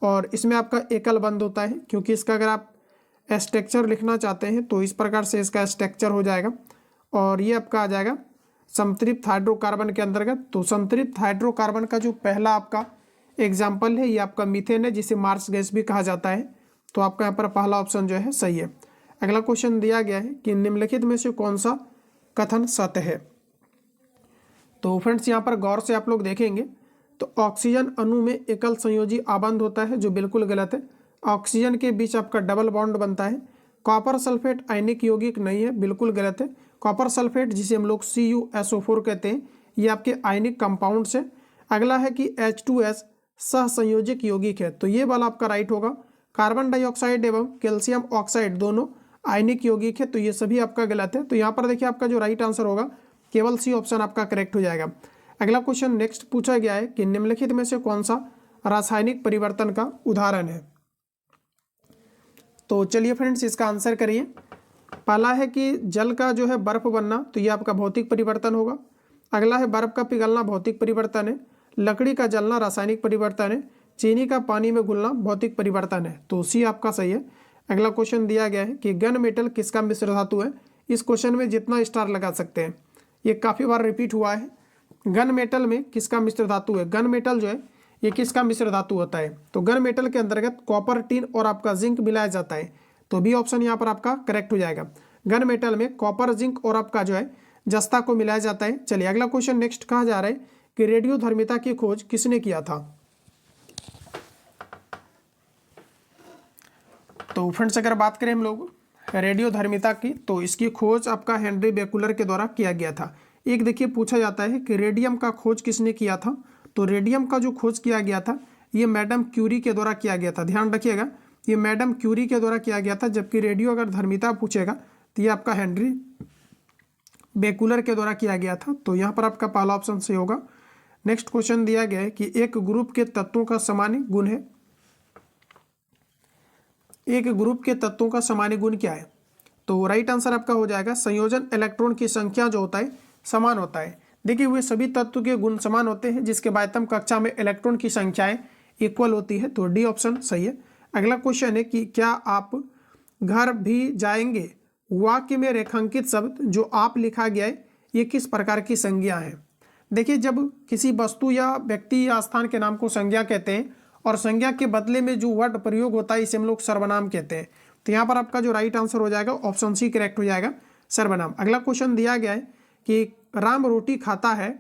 और इसमें आपका एकल बंध होता है, क्योंकि इसका अगर आप स्ट्रक्चर लिखना चाहते हैं तो इस प्रकार से इसका स्ट्रक्चर हो जाएगा, और ये आपका आ जाएगा संतृप्त हाइड्रोकार्बन के अंतर्गत। तो संतृप्त हाइड्रोकार्बन का जो पहला आपका एग्जाम्पल है ये आपका मीथेन है, जिसे मार्स गैस भी कहा जाता है। तो आपका यहाँ पर पहला ऑप्शन जो है सही है। अगला क्वेश्चन दिया गया है कि निम्नलिखित में से कौन सा कथन सत्य है। तो फ्रेंड्स यहाँ पर गौर से आप लोग देखेंगे तो ऑक्सीजन अणु में एकल संयोजी आबंध होता है, जो बिल्कुल गलत है। ऑक्सीजन के बीच आपका डबल बॉन्ड बनता है। कॉपर सल्फेट आयनिक यौगिक नहीं है, बिल्कुल गलत है। कॉपर सल्फेट जिसे हम लोग CuSO4 कहते हैं, ये आपके आयनिक कंपाउंड से। अगला है कि H2S सहसंयोजक यौगिक है, तो ये वाला आपका राइट होगा। कार्बन डाइऑक्साइड एवं कैल्शियम ऑक्साइड दोनों आयनिक यौगिक है, तो ये सभी आपका गलत है। तो यहाँ पर देखिए आपका जो राइट आंसर होगा केवल सी ऑप्शन आपका करेक्ट हो जाएगा। अगला क्वेश्चन नेक्स्ट पूछा गया है कि निम्नलिखित में से कौन सा रासायनिक परिवर्तन का उदाहरण है। तो चलिए फ्रेंड्स इसका आंसर करिए। पहला है कि जल का जो है बर्फ बनना, तो ये आपका भौतिक परिवर्तन होगा। अगला है बर्फ का पिघलना, भौतिक परिवर्तन है। लकड़ी का जलना रासायनिक परिवर्तन है। चीनी का पानी में घुलना भौतिक परिवर्तन है, तो सी आपका सही है। अगला क्वेश्चन दिया गया है कि गन मेटल किसका मिश्र धातु है। इस क्वेश्चन में जितना स्टार लगा सकते हैं, ये काफ़ी बार रिपीट हुआ है। गन मेटल में किसका मिश्र धातु है। गन मेटल जो है ये किसका मिश्र धातु होता है। तो गन मेटल के अंतर्गत कॉपर, टिन और आपका जिंक मिलाया जाता है। तो बी ऑप्शन यहाँ पर आपका करेक्ट हो जाएगा। गन मेटल में कॉपर, जिंक और आपका जो है जस्ता को मिलाया जाता है। चलिए अगला क्वेश्चन नेक्स्ट कहा जा रहा है कि रेडियोधर्मिता की खोज किसने किया था। तो फ्रेंड्स अगर बात करें हम लोग रेडियोधर्मिता की, तो इसकी खोज आपका हेनरी बेकुलर के द्वारा किया गया था। एक देखिए पूछा जाता है कि रेडियम का खोज किसने किया था। तो रेडियम का जो खोज किया गया था ये मैडम क्यूरी के द्वारा किया गया था। ध्यान रखिएगा, ये मैडम क्यूरी के द्वारा किया गया था। जबकि रेडियो अगर धर्मिता पूछेगा तो ये आपका हेनरी बेकुलर के द्वारा किया गया था। तो यहाँ पर आपका पहला ऑप्शन सही होगा। नेक्स्ट क्वेश्चन दिया गया है कि एक ग्रुप के तत्वों का सामान्य गुण है। एक ग्रुप के तत्वों का सामान्य गुण क्या है। तो राइट आंसर आपका हो जाएगा संयोजन इलेक्ट्रॉन की संख्या जो होता है समान होता है। देखिए हुए सभी तत्व के गुण समान होते हैं जिसके बाध्यतम कक्षा में इलेक्ट्रॉन की संख्याएं इक्वल होती है। तो डी ऑप्शन सही है। अगला क्वेश्चन है कि क्या आप घर भी जाएंगे वाक्य में रेखांकित शब्द जो आप लिखा गया है ये किस प्रकार की संज्ञा है। देखिए जब किसी वस्तु या व्यक्ति या स्थान के नाम को संज्ञा कहते हैं और संज्ञा के बदले में जो वर्ड प्रयोग होता है इसे हम लोग सर्वनाम कहते हैं। तो यहाँ पर आपका जो राइट आंसर हो जाएगा ऑप्शन सी करेक्ट हो जाएगा, सर्वनाम। अगला क्वेश्चन दिया गया है कि राम रोटी खाता है।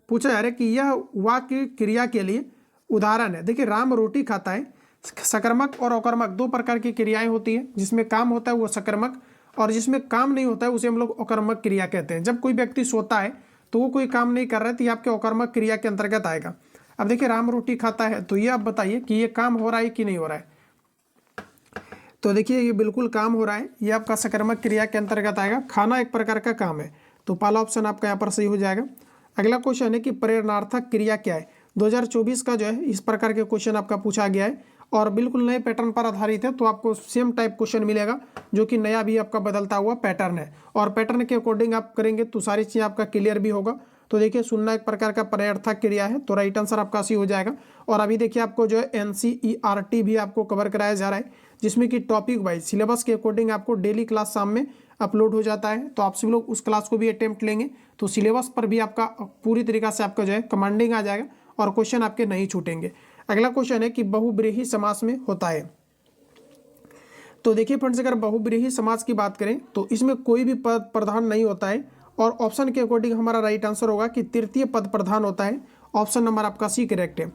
पूछा जा रहा है कि यह वाक्य क्रिया के लिए उदाहरण है। देखिए राम रोटी खाता है, सकर्मक और अकर्मक दो प्रकार की क्रियाएं होती है। जिसमें काम होता है वो सकर्मक और जिसमें काम नहीं होता है उसे हम लोग अकर्मक क्रिया कहते हैं। जब कोई व्यक्ति सोता है तो वो कोई काम नहीं कर रहा है तो ये आपके अकर्मक क्रिया के अंतर्गत आएगा। अब देखिए राम रोटी खाता है, तो ये आप बताइए कि ये काम हो रहा है कि नहीं हो रहा है। तो देखिए ये बिल्कुल काम हो रहा है, ये आपका सकर्मक क्रिया के अंतर्गत आएगा। खाना एक प्रकार का काम है। तो पहला ऑप्शन आपका यहाँ पर सही हो जाएगा। अगला क्वेश्चन है कि प्रेरणार्थक क्रिया क्या है। 2024 का जो है इस प्रकार के क्वेश्चन आपका पूछा गया है और बिल्कुल नए पैटर्न पर आधारित है। तो आपको सेम टाइप क्वेश्चन मिलेगा जो कि नया भी आपका बदलता हुआ पैटर्न है और पैटर्न के अकॉर्डिंग आप करेंगे तो सारी चीज़ें आपका क्लियर भी होगा। तो देखिए सुनना एक प्रकार का प्रेरणार्थक क्रिया है। तो राइट आंसर आपका सी हो जाएगा। और अभी देखिए आपको जो है NCERT भी आपको कवर कराया जा रहा है जिसमें कि टॉपिक वाइज सिलेबस के अकॉर्डिंग आपको डेली क्लास शाम में अपलोड हो जाता है। तो आप सभी लोग उस क्लास को भी अटेम्प्ट लेंगे तो सिलेबस पर भी आपका पूरी तरीका से आपका जो है कमांडिंग आ जाएगा और क्वेश्चन आपके नहीं छूटेंगे। अगला क्वेश्चन है कि बहुब्रीहि समास में होता है। तो देखिए फ्रेंड्स अगर बहुब्रीहि समास की बात करें तो इसमें कोई भी पद प्रधान नहीं होता है और ऑप्शन के अकॉर्डिंग हमारा राइट आंसर होगा कि तृतीय पद प्रधान होता है। ऑप्शन नंबर आपका सी करेक्ट है।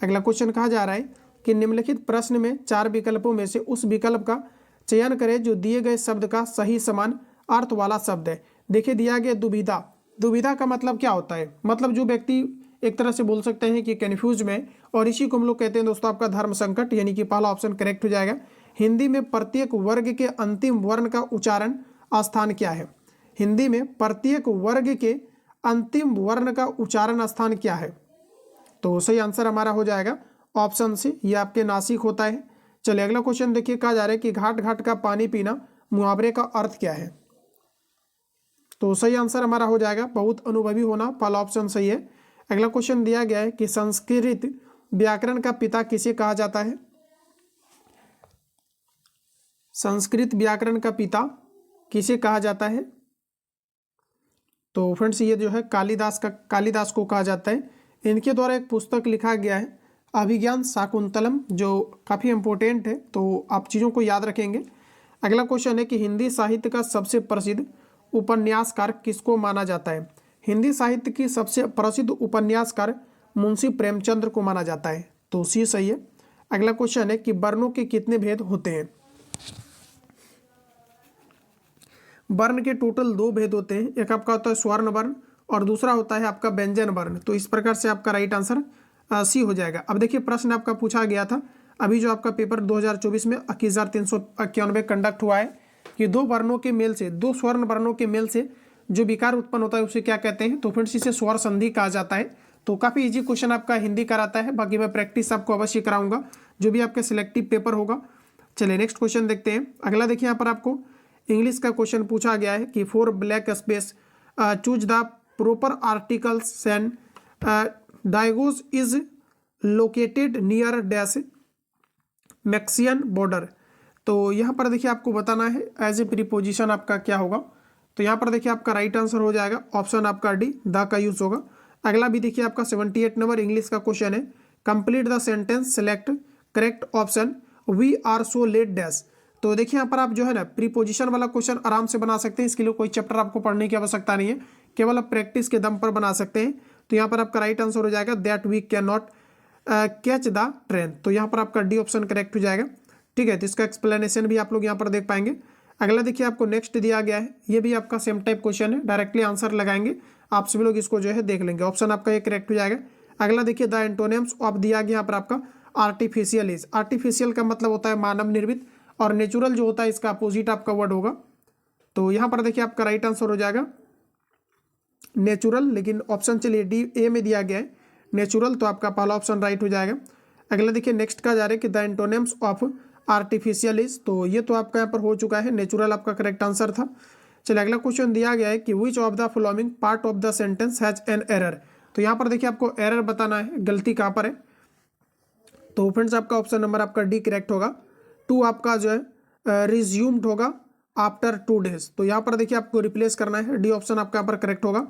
अगला क्वेश्चन कहा जा रहा है कि निम्नलिखित प्रश्न में 4 विकल्पों में से उस विकल्प का चयन करें जो दिए गए शब्द का सही समान अर्थ वाला शब्द है। देखिए दिया गया दुविधा। दुविधा का मतलब क्या होता है, मतलब जो व्यक्ति एक तरह से बोल सकते हैं कि कन्फ्यूज में, और इसी को हम लोग कहते हैं दोस्तों आपका धर्म संकट, यानी कि पहला ऑप्शन करेक्ट हो जाएगा। हिंदी में प्रत्येक वर्ग के अंतिम वर्ण का उच्चारण स्थान क्या है। हिंदी में प्रत्येक वर्ग के अंतिम वर्ण का उच्चारण स्थान क्या है। तो सही आंसर हमारा हो जाएगा ऑप्शन से, ये आपके नासिक होता है। चलिए अगला क्वेश्चन देखिए कहा जा रहा है कि घाट घाट का पानी पीना मुहावरे का अर्थ क्या है। तो सही आंसर हमारा हो जाएगा बहुत अनुभवी होना, पहला ऑप्शन सही है। अगला क्वेश्चन दिया गया है कि संस्कृत व्याकरण का पिता किसे कहा जाता है। संस्कृत व्याकरण का पिता किसे कहा जाता है। तो फ्रेंड्स ये जो है कालिदास को कहा जाता है। इनके द्वारा एक पुस्तक लिखा गया है अभिज्ञान शाकुंतलम, जो काफ़ी इंपॉर्टेंट है, तो आप चीज़ों को याद रखेंगे। अगला क्वेश्चन है कि हिंदी साहित्य का सबसे प्रसिद्ध उपन्यासकार किसको माना जाता है। हिंदी साहित्य की सबसे प्रसिद्ध उपन्यासकार मुंशी प्रेमचंद्र को माना जाता है। तो सी सही है। अगला क्वेश्चन है कि वर्णों के कितने भेद होते हैं। वर्ण के टोटल 2 भेद होते हैं, एक आपका होता है स्वर्ण वर्ण और दूसरा होता है आपका व्यंजन वर्ण। तो इस प्रकार से आपका राइट आंसर सी हो जाएगा। अब देखिए प्रश्न आपका पूछा गया था अभी जो आपका पेपर 2024 में 21,391 कंडक्ट हुआ है कि 2 वर्णों के मेल से, 2 स्वर्ण वर्णों के मेल से जो विकार उत्पन्न होता है उसे क्या कहते हैं। तो फ्रेंड्स इसे स्वर संधि कहा जाता है। तो काफ़ी इजी क्वेश्चन आपका हिंदी कराता है, बाकी मैं प्रैक्टिस आपको अवश्य कराऊंगा जो भी आपका सिलेक्टिव पेपर होगा। चलिए नेक्स्ट क्वेश्चन देखते हैं। अगला देखिए यहाँ पर आपको इंग्लिश का क्वेश्चन पूछा गया है कि for blank space choose the proper articles and Diego is located near dash Mexican border. तो यहाँ पर देखिए आपको बताना है एज ए प्रीपोजिशन आपका क्या होगा। तो यहाँ पर देखिए आपका राइट आंसर हो जाएगा ऑप्शन आपका डी, द का यूज होगा। अगला भी देखिए आपका 78 नंबर इंग्लिश का क्वेश्चन है, complete the sentence, select correct option, we are so late dash. तो देखिए यहाँ पर आप जो है ना प्रीपोजिशन वाला क्वेश्चन आराम से बना सकते हैं, इसके लिए कोई चैप्टर आपको पढ़ने की आवश्यकता नहीं है, केवल आप प्रैक्टिस के दम पर बना सकते हैं। तो यहाँ पर आपका राइट आंसर हो जाएगा that we can not catch the train. तो यहाँ पर आपका डी ऑप्शन करेक्ट हो जाएगा। ठीक है, तो इसका एक्सप्लेनेशन भी आप लोग यहाँ पर देख पाएंगे। अगला देखिए आपको नेक्स्ट दिया गया है, ये भी आपका सेम टाइप क्वेश्चन है, डायरेक्टली आंसर लगाएंगे, आप सभी लोग इसको जो है देख लेंगे, ऑप्शन आपका ये करेक्ट हो जाएगा। अगला देखिए द एंटोनिम्स ऑफ दिया गया यहाँ पर आपका आर्टिफिशियल इज। आर्टिफिशियल का मतलब होता है मानव निर्मित, और नेचुरल जो होता है इसका अपोजिट आपका वर्ड होगा। तो यहाँ पर देखिए आपका राइट आंसर हो जाएगा नेचुरल, लेकिन ऑप्शन चलिए डी ए में दिया गया है नेचुरल, तो आपका पहला ऑप्शन राइट हो जाएगा। अगला देखिए नेक्स्ट का जा रहा है कि the antonyms of artificial is, तो ये तो आपका यहाँ पर हो चुका है, नेचुरल आपका करेक्ट आंसर था। चलिए अगला क्वेश्चन दिया गया है कि which of the following part of the sentence has an error. तो यहाँ पर देखिए आपको एरर बताना है, गलती कहाँ पर है। तो फ्रेंड्स आपका ऑप्शन नंबर आपका डी करेक्ट होगा। 2 आपका जो है रिज्यूम्ड होगा आफ्टर 2 days। तो यहाँ पर देखिए आपको रिप्लेस करना है, डी ऑप्शन आपका यहाँ पर करेक्ट होगा।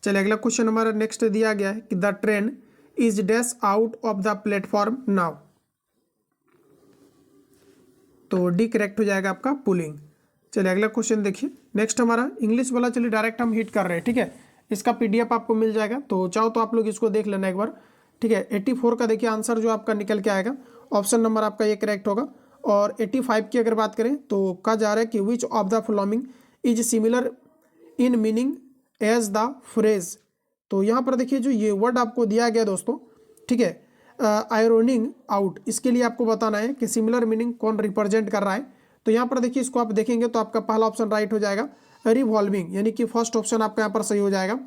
चलिए अगला क्वेश्चन हमारा नेक्स्ट दिया गया है कि the train is dash out of the platform now. तो डी करेक्ट हो जाएगा आपका पुलिंग। चलिए अगला क्वेश्चन देखिए नेक्स्ट हमारा इंग्लिश वाला, चलिए डायरेक्ट हम हिट कर रहे हैं। ठीक है, इसका पीडीएफ आपको मिल जाएगा, तो चाहो तो आप लोग इसको देख लेना एक बार। ठीक है, 84 का देखिए आंसर जो आपका निकल के आएगा, ऑप्शन नंबर आपका ये करेक्ट होगा। और 85 की अगर बात करें तो कहा जा रहा है कि which of the following is similar in meaning as the phrase. तो यहाँ पर देखिए जो ये वर्ड आपको दिया गया दोस्तों, ठीक है, आयरोनिंग आउट, इसके लिए आपको बताना है कि सिमिलर मीनिंग कौन रिप्रेजेंट कर रहा है। तो यहाँ पर देखिए इसको आप देखेंगे तो आपका पहला ऑप्शन राइट हो जाएगा, रिवॉल्विंग, यानी कि फर्स्ट ऑप्शन आपका यहाँ पर सही हो जाएगा।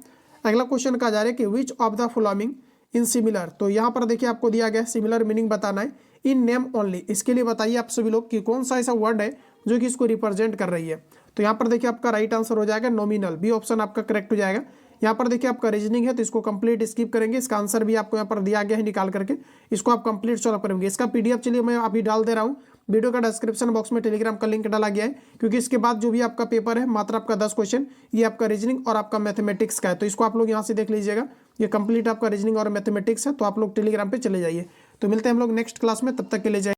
अगला क्वेश्चन कहा जा रहा है कि which of the following in similar. तो यहाँ पर देखिए आपको दिया गया सिमिलर मीनिंग बताना है इन नेम ओनली। इसके लिए बताइए आप सभी लोग कि कौन सा ऐसा वर्ड है जो कि इसको रिप्रेजेंट कर रही है। तो यहाँ पर देखिए आपका राइट आंसर हो जाएगा नॉमिनल, बी ऑप्शन आपका करेक्ट हो जाएगा। यहाँ पर देखिए आपका रीजनिंग है तो इसको कंप्लीट स्किप करेंगे, इसका आंसर भी आपको यहाँ पर दिया गया है निकाल करके, इसको आप कंप्लीट सॉल्व करेंगे। इसका पीडीएफ चलिए मैं अभी डाल दे रहा हूँ, वीडियो का डिस्क्रिप्शन बॉक्स में टेलीग्राम का लिंक डाला गया है, क्योंकि इसके बाद जो भी आपका पेपर है मात्र आपका 10 क्वेश्चन, ये आपका रीजनिंग और आपका मैथमेटिक्स का है, तो इसको आप लोग यहाँ से देख लीजिएगा। ये कंप्लीट आपका रीजनिंग और मैथमेटिक्स है, तो आप लोग टेलीग्राम पे चले जाइए। तो मिलते हैं हम लोग नेक्स्ट क्लास में, तब तक के लिए जाइए।